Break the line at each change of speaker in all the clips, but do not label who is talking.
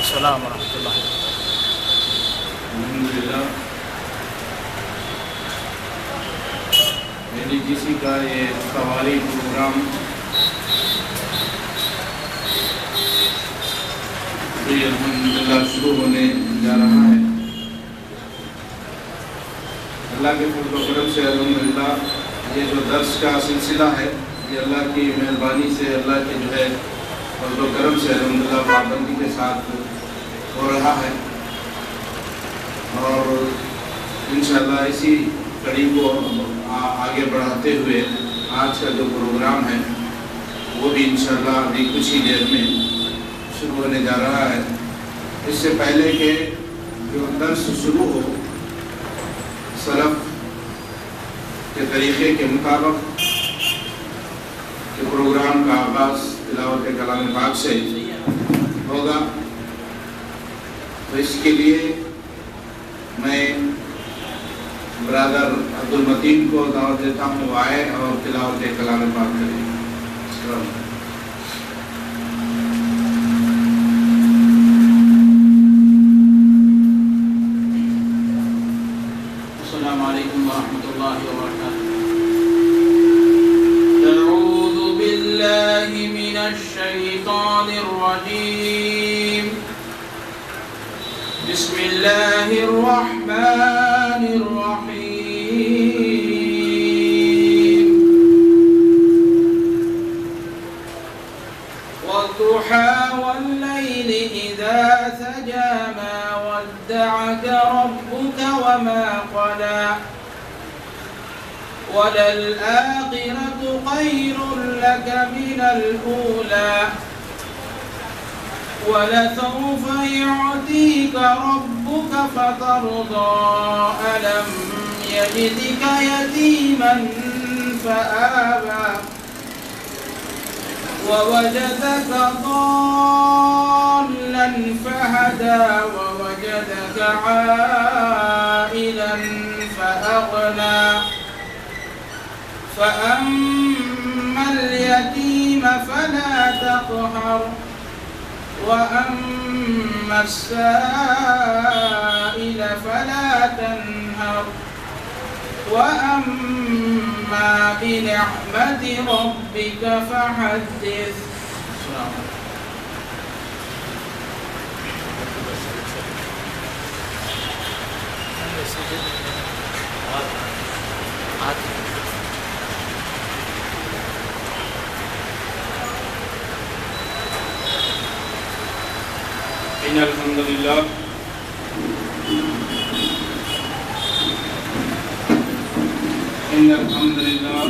السلام ورحمۃ اللہ وبرکاتہ۔
الحمدللہ ADGC کا یہ سوالی پروگرام بھی الحمدللہ شروع ہونے جا رہا ہے۔ اللہ کے فضل و کرم سے الحمدللہ یہ جو درس کا سلسلہ ہے یہ اللہ کی مہربانی سے، اللہ کے جو ہے فضل و کرم سے الحمدللہ پابندی کے ساتھ ہو رہا ہے، اور انشاءاللہ اسی کڑی کو آگے بڑھاتے ہوئے آج کا جو پروگرام ہے وہ بھی انشاءاللہ ابھی کچھ ہی دیر میں شروع ہونے جا رہا ہے۔ اس سے پہلے کہ جو درس شروع ہو، سلف کے طریقے کے مطابق کہ پروگرام کا آغاز تلاوت کلام پاک سے ہوگا، تو اس کے لیے میں برادر عبد المتین کو دعوت دیتا ہوں، وہ آئے اور تلاوت کلام پاک کریں۔
السلام علیکم ورحمۃ اللہ وبرکاتہ۔ اعوذ باللہ من الشیطان الرجیم، بسم اللہ الرحمن الرحیم۔ والضحى والليل إذا سجى ما ودعك ربك وما قلى وللآخرة خير لك من الأولى ولسوف يعطيك ربك فترضى ألم يجدك يتيما فآوى ووجدك ضالا فهدى ووجدك عائلا فأغنى فأما اليتيم فلا تقهر وأما السائل فلا تنهر وأما بنعمة ربك فحدث۔
إن الحمد لله إن الحمد لله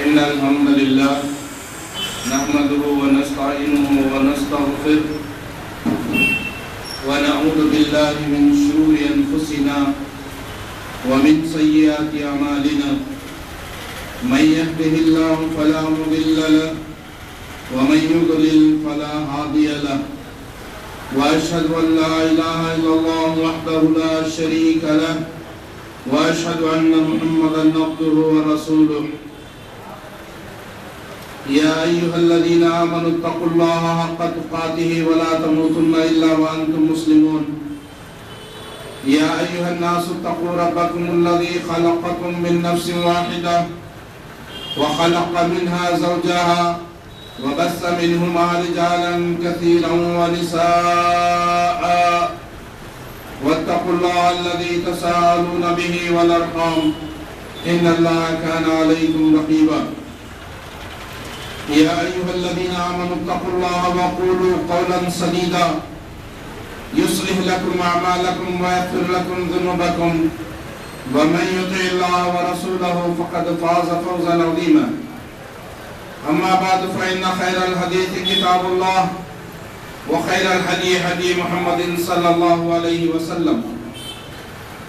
إن الحمد لله نحمده ونستعينه ونستغفره ونعوذ بالله من شرور أنفسنا ومن سيئات أعمالنا، من يهده الله فلا مضل له ومن يضلل فلا هادي له، وأشهد أن لا إله إلا الله وحده لا شريك له، وأشهد أن محمدا عبده ورسوله۔ يا أيها الذين آمنوا اتقوا الله حق تقاته ولا تموتن إلا وأنتم مسلمون۔ يا أيها الناس اتقوا ربكم الذي خلقكم من نفس واحدة وخلق منها زوجها وبث منهما رجالا كثيرا ونساء، واتقوا الله الذي تساءلون به والأرحام إن الله كان عليكم رقيبا۔ يا أيها الذين آمنوا اتقوا الله وقولوا قولا سديدا يصلح لكم أعمالكم ويغفر لكم ذنوبكم، ومن يطع الله ورسوله فقد فاز فوزا عظيما۔ أما بعد فإن خير الحديث كتاب الله، وخير الهدي هدي محمد صلى الله عليه وسلم،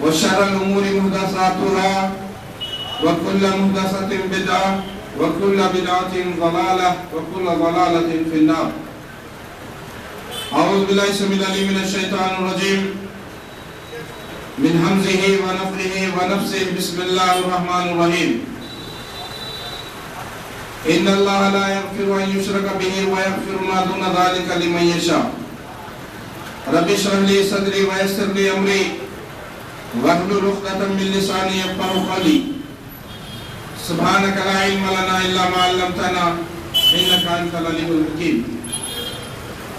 وشر الأمور محدثاتها، وكل محدثة بدعة، وكل بدعة ضلالة، وكل ضلالة في النار۔ أعوذ بالله السميع العليم من الشيطان الرجيم من همزه ونفخه ونفسه بسم الله الرحمن الرحيم إن الله لا يغفر أن يشرك به ويغفر ما دون ذلك لمن يشاء رب اشرح لي صدري ويسر لي أمري واحلل عقدة من لساني يفقهوا قولي سبحانك لا علم لنا إلا ما علمتنا إنك أنت العليم الحكيم.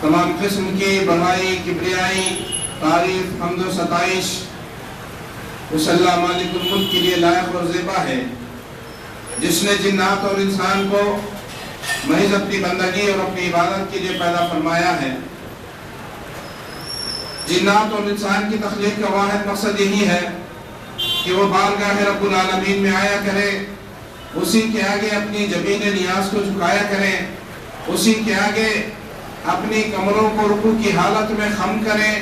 تمام قسم کی بڑائی کبریائی تعریف حمد و ستائش اس اللہ مالک الملک کے لیے لائق اور زیبا ہے جس نے جنات اور انسان کو محض اپنی بندگی اور اپنی عبادت کے لیے پیدا فرمایا ہے. جنات اور انسان کی تخلیق کا واحد مقصد یہی ہے کہ وہ بارگاہ رب العالمین میں آیا کرے، اسی کے آگے اپنی جبین نیاز کو جھکایا کریں، اسی کے آگے اپنی کمروں کو رکوع کی حالت میں خم کریں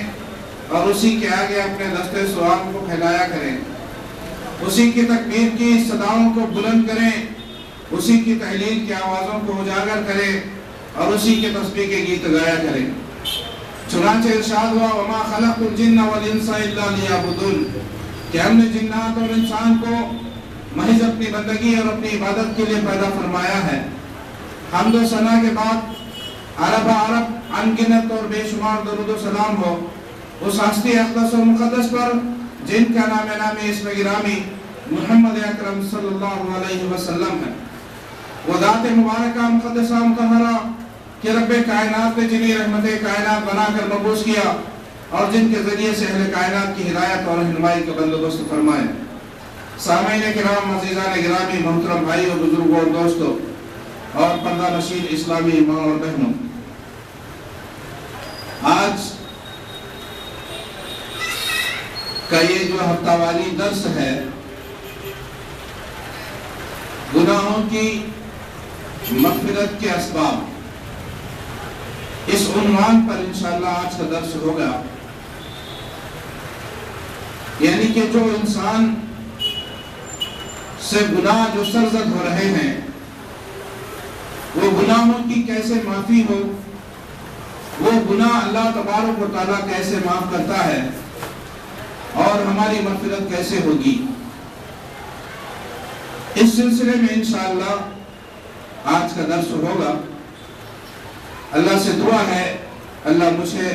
اور اسی کے آگے اپنے دستے سوال کو پھیلایا کریں، اسی کی تکبیر کی صداؤں کو بلند کریں، اسی کی تحلیل کی آوازوں کو اجاگر کریں اور اسی کے تسبیح کے گیت گایا کریں. چنانچہ ارشاد ہوا وما خلقت الجن والانس الا لیعبدون کہ ہم نے جنات اور انسان کو محض اپنی بندگی اور اپنی عبادت کے لیے پیدا فرمایا ہے. حمد و ثنا کے بعد عرب انگنت اور بے شمار درود و سلام ہو اس ہستی اقدس و مقدس پر جن کا نام اسم گرامی محمد اکرم صلی اللہ علیہ وسلم ہے. وہ ذات مبارکہ مقدسہ مطہرہ کہ رب کائنات نے جنہیں رحمت کائنات بنا کر مبعوث کیا اور جن کے ذریعے سے اہل کائنات کی ہدایت اور رہنمائی کا بندوبست فرمائے. سامعین کرام، عزیزان گرامی، محترم بھائیوں، بزرگوں اور دوستوں اور پردہ نشین اسلامی ماں اور بہنوں، آج کا یہ جو ہفتہ والی درس ہے گناہوں کی مغفرت کے اسباب، اس عنوان پر انشاءاللہ آج کا درس ہوگا. یعنی کہ جو انسان سے گناہ جو سرزد ہو رہے ہیں وہ گناہوں کی کیسے معافی ہو، وہ گناہ اللہ تبارک و تعالیٰ کیسے معاف کرتا ہے اور ہماری مغفرت کیسے ہوگی. اس سلسلے میں انشاءاللہ آج کا درس ہوگا. اللہ سے دعا ہے اللہ مجھے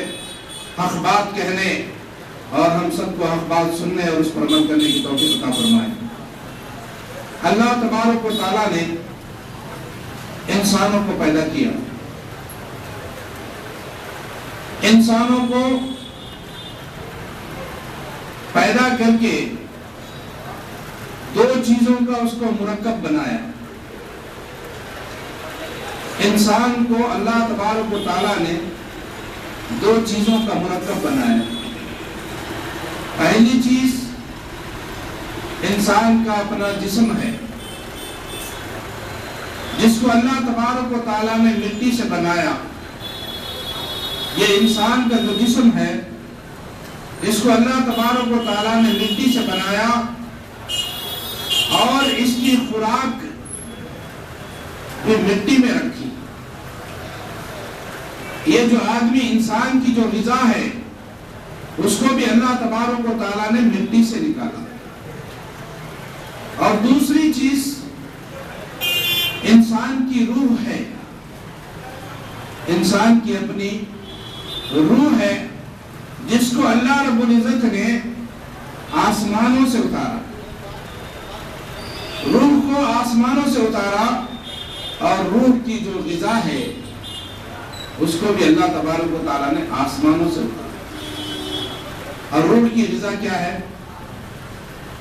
حق بات کہنے اور ہم سب کو حق بات سننے اور اس پر عمل کرنے کی توفیق عطا فرمائے. اللہ تبارک و تعالیٰ نے انسانوں کو پیدا کیا. انسانوں کو پیدا کر کے دو چیزوں کا اس کو مرکب بنایا. انسان کو اللہ تبارک و تعالیٰ نے دو چیزوں کا مرکب بنایا. پہلی چیز انسان کا اپنا جسم ہے جس کو اللہ تبارک و تعالیٰ نے مٹی سے بنایا. یہ انسان کا جو جسم ہے اس کو اللہ تبارک و تعالیٰ نے مٹی سے بنایا اور اس کی خوراک بھی مٹی میں رکھی. یہ جو آدمی انسان کی جو غذا ہے اس کو بھی اللہ تبارک و تعالیٰ نے مٹی سے نکالا. اور دوسری چیز انسان کی روح ہے. انسان کی اپنی روح ہے جس کو اللہ رب العزت نے آسمانوں سے اتارا. روح کو آسمانوں سے اتارا اور روح کی جو غذا ہے اس کو بھی اللہ تبارک و تعالیٰ نے آسمانوں سے اتارا. اور روح کی غذا کیا ہے؟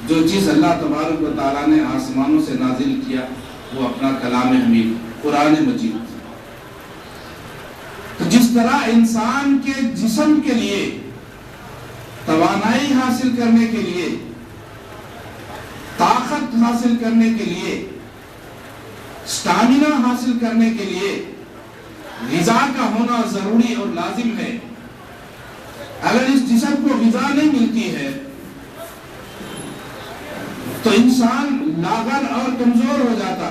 جو چیز اللہ تبارک و تعالیٰ نے آسمانوں سے نازل کیا وہ اپنا کلام حمید قرآن مجید. تو جس طرح انسان کے جسم کے لیے توانائی حاصل کرنے کے لیے، طاقت حاصل کرنے کے لیے، سٹامینا حاصل کرنے کے لیے غذا کا ہونا ضروری اور لازم ہے. اگر اس جسم کو غذا نہیں ملتی ہے تو انسان لاغر اور کمزور ہو جاتا.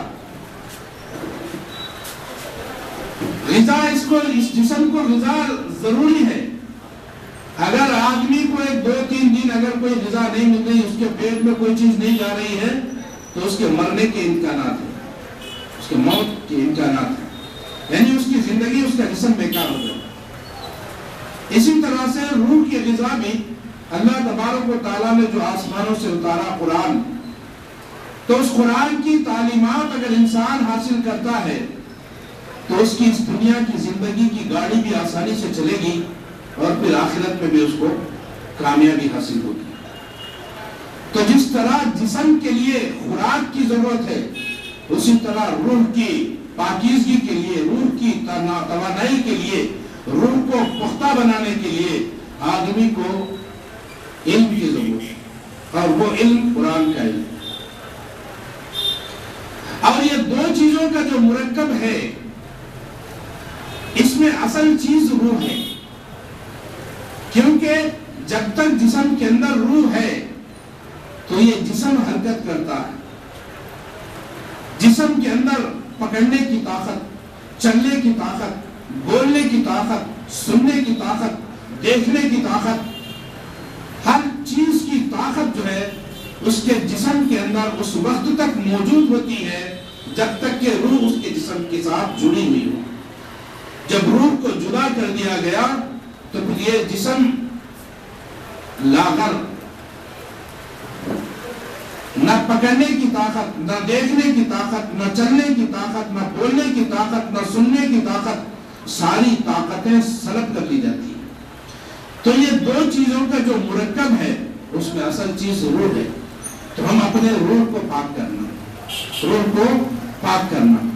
غذا اس جسم کو غذا ضروری ہے. اگر آدمی کو 2-3 دن اگر کوئی غذا نہیں مل رہی، اس کے پیٹ میں کوئی چیز نہیں جا رہی ہے، تو اس کے مرنے کے امکانات ہیں، اس کے موت کے امکانات ہیں، یعنی اس کی زندگی، اس کا جسم بیکار ہو جائے. اسی طرح سے روح کی غذا بھی اللہ تبارک و تعالیٰ نے جو آسمانوں سے اتارا قرآن، تو اس قرآن کی تعلیمات اگر انسان حاصل کرتا ہے تو اس کی اس دنیا کی زندگی کی گاڑی بھی آسانی سے چلے گی اور پھر آخرت میں بھی اس کو کامیابی حاصل ہوگی. تو جس طرح جسم کے لیے خوراک کی ضرورت ہے، اسی طرح روح کی پاکیزگی کے لیے، روح کی توانائی کے لیے، روح کو پختہ بنانے کے لیے آدمی کو علم کی ضرورت ہے، اور وہ علم قرآن کا علم. اور یہ 2 چیزوں کا جو مرکب ہے، اس میں اصل چیز روح ہے، کیونکہ جب تک جسم کے اندر روح ہے تو یہ جسم حرکت کرتا ہے. جسم کے اندر پکڑنے کی طاقت، چلنے کی طاقت، بولنے کی طاقت، سننے کی طاقت، دیکھنے کی طاقت، ہر چیز کی طاقت جو ہے اس کے جسم کے اندر اس وقت تک موجود ہوتی ہے جب تک کہ روح اس کے جسم کے ساتھ جڑی ہوئی ہو. جب روح کو جدا کر دیا گیا تو پھر یہ جسم لاغر، نہ پکڑنے کی طاقت، نہ دیکھنے کی طاقت، نہ چلنے کی طاقت، نہ بولنے کی طاقت، نہ سننے کی طاقت، ساری طاقتیں سلب کر لی جاتی ہیں. تو یہ 2 چیزوں کا جو مرکب ہے اس میں اصل چیز روح ہے. تو ہم اپنے روح کو پاک کرنا، روح کو پاک کرنا.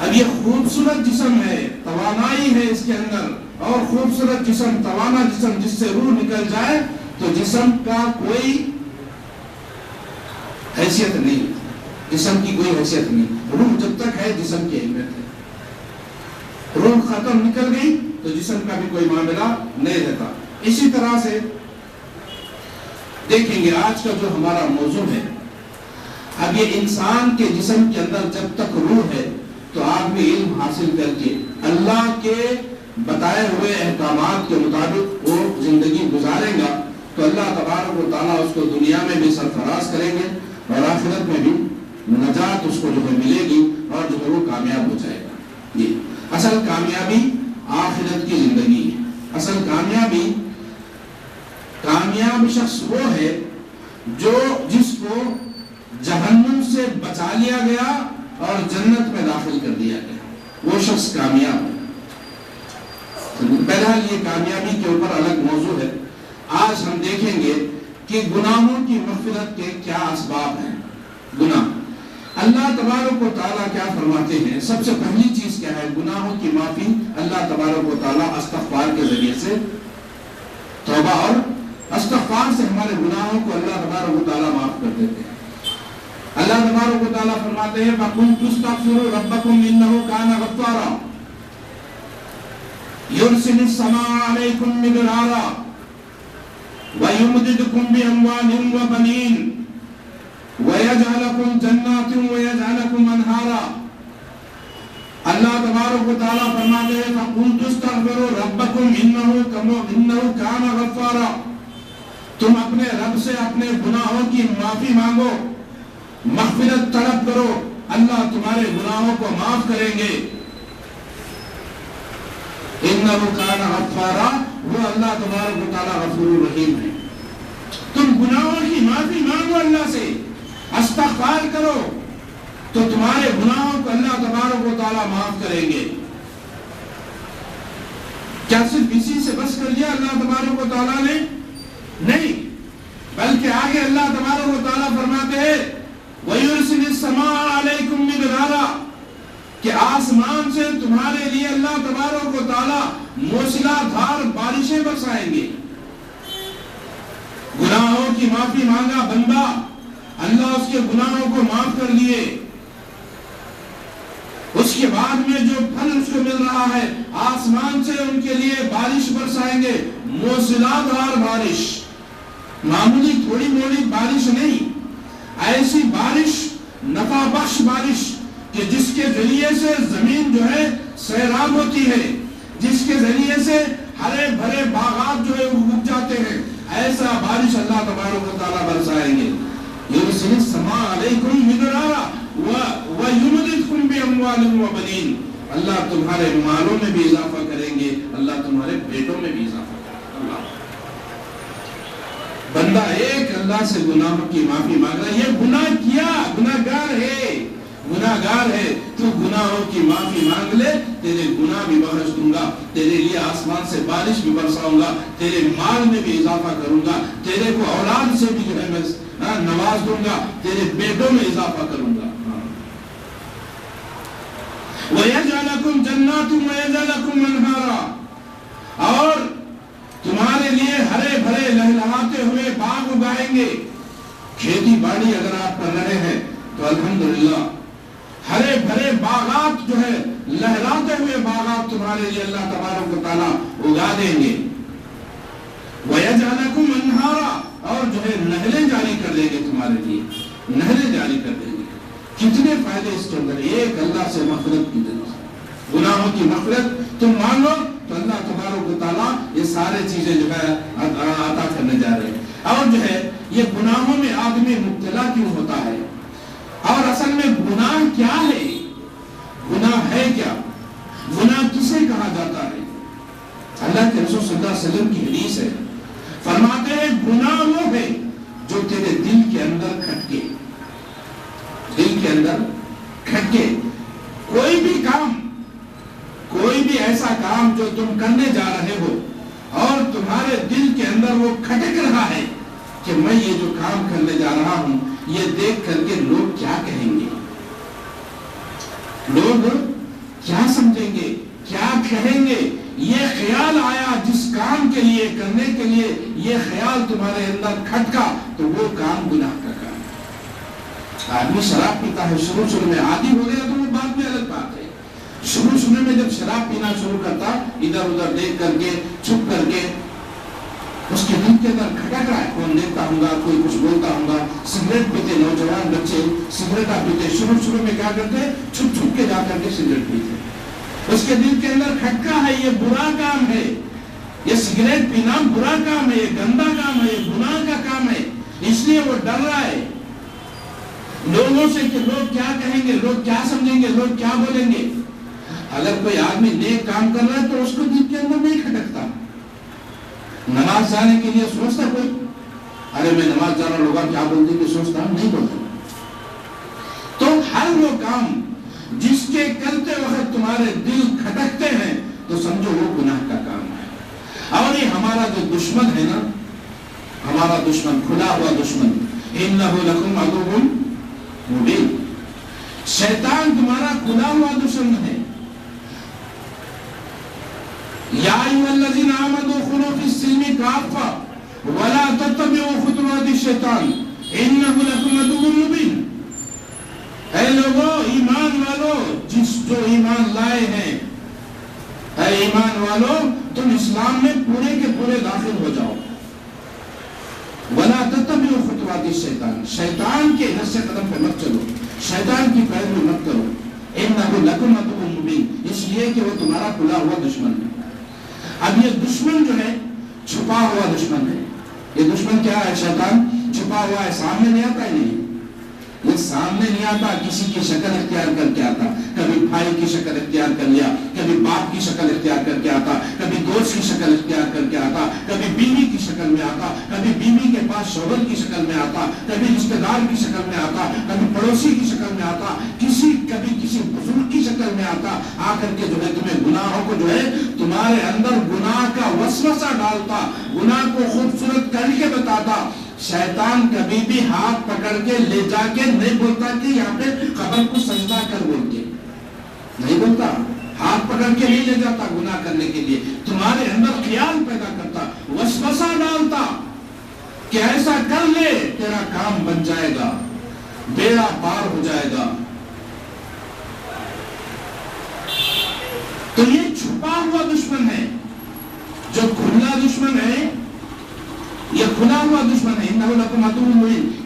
اب یہ خوبصورت جسم ہے، توانائی ہے اس کے اندر، اور خوبصورت جسم، توانا جسم جس سے روح نکل جائے تو جسم کا کوئی حیثیت نہیں، جسم کی کوئی حیثیت نہیں. روح جب تک ہے جسم کی اہمیت ہے، روح ختم نکل گئی تو جسم کا بھی کوئی معاملہ نہیں رہتا. اسی طرح سے دیکھیں گے آج کا جو ہمارا موضوع ہے، اب یہ انسان کے جسم کے اندر جب تک روح ہے تو آدمی علم حاصل کر کے اللہ کے بتائے ہوئے احکامات کے مطابق وہ زندگی گزارے گا تو اللہ تبارک و تعالیٰ اس کو دنیا میں بھی سرفراز کریں گے اور آخرت میں بھی نجات اس کو جو ہے ملے گی اور جو ہے وہ کامیاب ہو جائے گا. جی اصل کامیابی آخرت کی زندگی ہے. اصل کامیابی، کامیاب شخص وہ ہے جس کو جہنم سے بچا لیا گیا اور جنت میں داخل کر دیا گیا، وہ شخص کامیاب ہے. بہرحال یہ کامیابی کے اوپر الگ موضوع ہے. آج ہم دیکھیں گے کہ گناہوں کی مغفرت کے کیا اسباب ہیں. گناہ، اللہ تبارک و تعالیٰ کیا فرماتے ہیں؟ سب سے پہلی چیز کیا ہے؟ گناہوں کی معافی. اللہ تبارک و تعالیٰ استغفار کے ذریعے سے، توبہ اور استغفار سے ہمارے گناہوں کو اللہ تبارک و تعالیٰ معاف کر دیتے ہیں. اللہ تبارک و تعالیٰ فرماتے ہیں فَقُلْتُ اسْتَغْفِرُوا رَبَّكُمْ إِنَّهُ كَانَ غَفَّارًا يُرْسِلِ السَّمَاءَ عَلَيْكُمْ مِدْرَارًا وَيُمْدِدْكُمْ بِأَمْوَالٍ وَبَنِينَ وَيَجْعَلَكُمْ جَنَّاتٍ وَيَجْعَلَكُمْ أَنْهَارًا. اللہ تبارک و تعالیٰ فرماتے ہیں فَقُلْتُ اسْتَغْفِرُوا رَبَّكُمْ إِنَّهُ كَانَ غَفَّارًا. تم اپنے رب سے اپنے گناہوں کی معافی مانگو، مغفرت طلب کرو، اللہ تمہارے گناہوں کو معاف کریں گے. انہو کان غفارا، وہ اللہ تبارک و تعالیٰ غفور الرحیم ہے. تم گناہوں کی معافی مانگو اللہ سے، استغفار کرو تو تمہارے گناہوں کو اللہ تبارک و تعالیٰ معاف کریں گے. کیا صرف اسی سے بس کر لیا اللہ تبارک و تعالیٰ نے؟ نہیں، بلکہ آگے اللہ تبارک و تعالیٰ فرماتے ہیں وَيُرْسِلِ السَّمَاءَ عَلَيْكُمْ مِدْرَارًا، کہ آسمان سے تمہارے لیے اللہ تبارک و تعالیٰ موسلا دھار بارشیں برسائیں گے. گناہوں کی معافی مانگا بندہ، اللہ اس کے گناہوں کو معاف کر لیے. اس کے بعد میں جو پھل اس کو مل رہا ہے، آسمان سے ان کے لیے بارش برسائیں گے، موسلا دھار بارش، معمولی تھوڑی موڑی بارش نہیں، ایسی بارش، نفع بخش بارش کہ جس کے ذریعے سے زمین جو ہے سیراب ہوتی ہے، جس کے ذریعے سے ہرے بھرے باغات جو ہے اگ جاتے ہیں، ایسا بارش اللہ تبارک و تعالیٰ برسائیں گے۔ یرسل السماء علیکم مدرارا ویمددکم باموال وبنین، اللہ تمہارے مالوں میں بھی اضافہ کریں گے، اللہ تمہارے بیٹوں میں بھی اضافہ کریں گے۔ بندہ ایک اللہ سے گناہوں کی معافی مانگ رہا ہے، یہ گناہ کیا، گناہگار ہے، تو گناہوں کی معافی مانگ لے، تیرے گناہ بھی بخش دوں گا، تیرے لیے آسمان سے بارش بھی برساؤں گا، تیرے مال میں بھی اضافہ کروں گا، تیرے کو اولاد سے بھی جو ہے میں نواز دوں گا، تیرے بیٹوں میں اضافہ کروں گا۔ وَيَجْعَلَ لَكُمْ جَنَّاتٌ وَيَجْعَلَ لَكُمْ أَنْهَارًا، اور تمہارے لیے ہرے بھرے لہلہاتے ہوئے باغ اگائیں گے۔ کھیتی باڑی اگر آپ کر رہے ہیں تو الحمدللہ ہرے بھرے باغات جو ہے لہلاتے ہوئے باغات تمہارے لیے اللہ تبارک و تعالیٰ اگا دیں گے۔ وَيَجْعَلَ لَكُمْ أَنْهَارًا، اور جو ہے نہریں جاری کر دیں گے تمہارے لیے، نہریں جاری کر دیں گے۔ کتنے فائدے اس کے اندر، ایک اللہ سے مغفرت کی طرف، گناہوں کی مغفرت تم مانگو تو اللہ تبارک و تعالیٰ یہ سارے چیزیں جو ہے عطا کرنے جا رہے ہیں۔ اور جو ہے یہ گناہوں میں آدمی مبتلا کیوں ہوتا ہے، اور اصل میں گناہ کیا ہے، گناہ ہے کیا، گناہ کسے کہا جاتا ہے؟ اللہ کے رسول صلی اللہ علیہ وسلم کی حدیث ہے، فرماتے ہیں گناہ وہ ہے جو تیرے دل کے اندر کھٹکے، دل کے اندر کھٹکے، کوئی بھی کام، کوئی بھی ایسا کام جو تم کرنے جا رہے ہو اور تمہارے دل کے اندر وہ کھٹک رہا ہے کہ میں یہ جو کام کرنے جا رہا ہوں یہ دیکھ کر کے لوگ کیا کہیں گے، لوگ کیا سمجھیں گے، کیا کہیں گے، یہ خیال آیا جس کام کے لیے، کرنے کے لیے یہ خیال تمہارے اندر کھٹکا تو وہ کام گناہ کا کام ہے۔ آدمی شراب پیتا ہے، شروع میں عادی ہو گیا تو وہ بات میں الگ بات ہے۔ شروع میں جب شراب پینا شروع کرتا، ادھر ادھر دیکھ کر کے، چھپ کر کے، اس کے دل کے اندر کھٹک رہا ہے، کون دیکھتا ہوں گا، کوئی کچھ بولتا ہوں گا۔ سگریٹ پیتے نوجوان بچے سگریٹ پیتے، شروع میں کیا کرتے، چھپ چھپ کے جا کر کے سگریٹ پیتے، اس کے دل کے اندر کھٹکا ہے، یہ برا کام ہے، یہ سگریٹ پینا برا کام ہے، یہ گندا کام ہے، یہ گناہ کا کام ہے، اس لیے وہ ڈر رہا ہے لوگوں سے کہ لوگ کیا کہیں گے، لوگ کیا سمجھیں گے، لوگ کیا بولیں گے۔ اگر کوئی آدمی نیک کام کر رہا ہے تو اس کو دل کے اندر نہیں کھٹکتا، نماز جانے کے لیے سوچتا کوئی، ارے میں نماز جا رہا ہوں، لوگ کیا بولتے کہ سوچتا نہیں بولتا۔ تو ہر وہ کام جس کے کرتے وقت تمہارے دل کھٹکتے ہیں تو سمجھو وہ گناہ کا کام ہے۔ اور یہ ہمارا جو دشمن ہے نا، ہمارا دشمن، کھلا ہوا دشمن، إِنَّهُ لَكُمْ عَدُوٌّ مُبِينٌ، شیطان تمہارا کھلا ہوا دشمن ہے۔ یا ایھا الذین آمنوا ادخلوا فی السلم کافۃ ولا تتبعوا خطوات الشیطان انہ لکم عدو مبین۔ اے لوگو، ایمان والو، جو ایمان لائے ہیں، اے ایمان والو تم اسلام میں پورے کے پورے داخل ہو جاؤ۔ ولا تتبعوا خطوات الشیطان، شیطان کے نقش قدم پہ مت چلو، شیطان کی پیروی مت کرو۔ انہ لکم عدو مبین، اس لیے کہ وہ تمہارا کھلا ہوا دشمن ہے۔ اب یہ دشمن جو ہے چھپا ہوا دشمن ہے۔ یہ دشمن کیا ہے؟ شیطان چھپا ہوا ہے، سامنے نہیں آتا ہی نہیں، یہ سامنے نہیں آتا، کسی کی شکل اختیار کر کے آتا، کبھی بھائی کی شکل اختیار کر لیا، کبھی باپ کی شکل اختیار کر کے آتا، کبھی دوست کی شکل اختیار کر کے آتا، کبھی بیوی کی شکل میں آتا، کبھی بیوی کے پاس شوہر کی شکل میں آتا، کبھی رشتہ دار کی شکل میں آتا، کبھی پڑوسی کی شکل میں آتا، کبھی کسی بزرگ کی شکل میں آتا، آ کر کے جو ہے تمہیں گناہوں کو جو ہے تمہارے اندر گناہ کا وسوسہ ڈالتا، گناہ کو خوبصورت کر کے بتاتا۔ شیطان کبھی بھی ہاتھ پکڑ کے لے جا کے نہیں بولتا کہ یہاں پہ قبر کو سجدہ کر بول کے نہیں بولتا، ہاتھ پکڑ کے نہیں لے جاتا گناہ کرنے کے لیے، تمہارے اندر خیال پیدا کرتا، وسوسہ ڈالتا کہ ایسا کر لے تیرا کام بن جائے گا، بیڑا پار ہو جائے گا۔ تو یہ چھپا ہوا دشمن ہے، جو کھلا دشمن ہے، یہ کھلا ہوا دشمن ہے۔ انہ لکم عدو مبین،